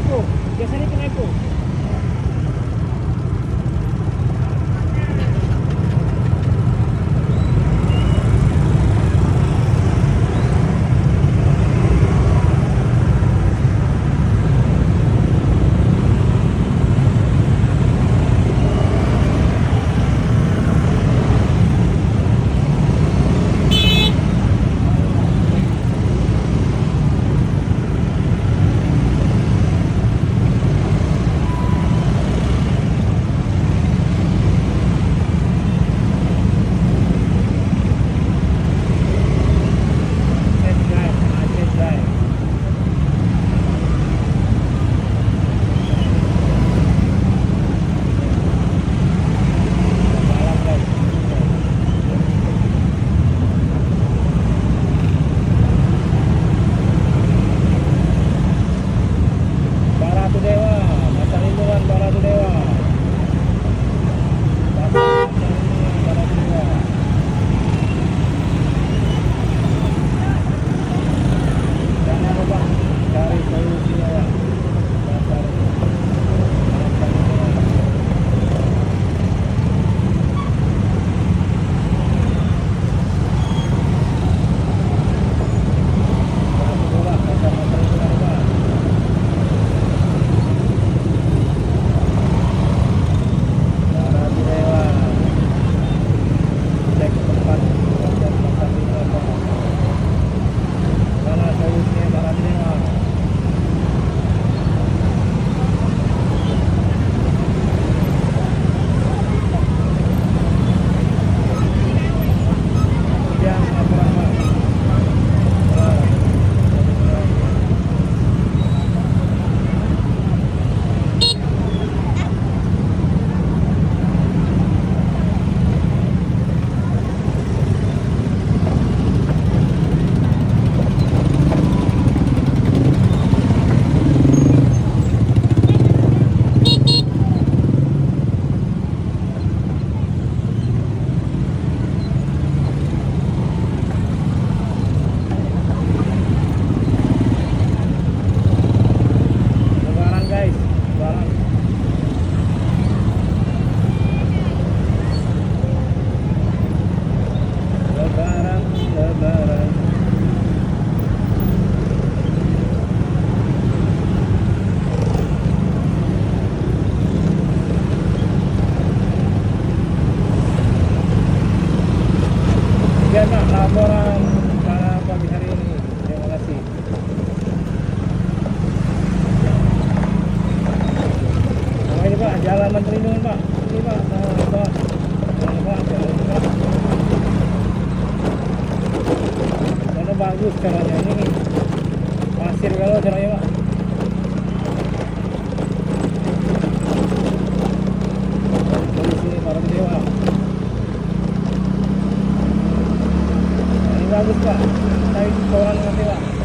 Eco. Biasanya ke Eco. Sekian Pak laporan pada pagi hari ini. Terima kasih. Nah, ini Pak, jalan Menteri Nuhun Pak. Ini Pak, Pak. Mana bagus caranya ini. Pasir kalau caranya Pak. Polisi Barat Dewa. Bagus Pak, saya koran nanti Pak.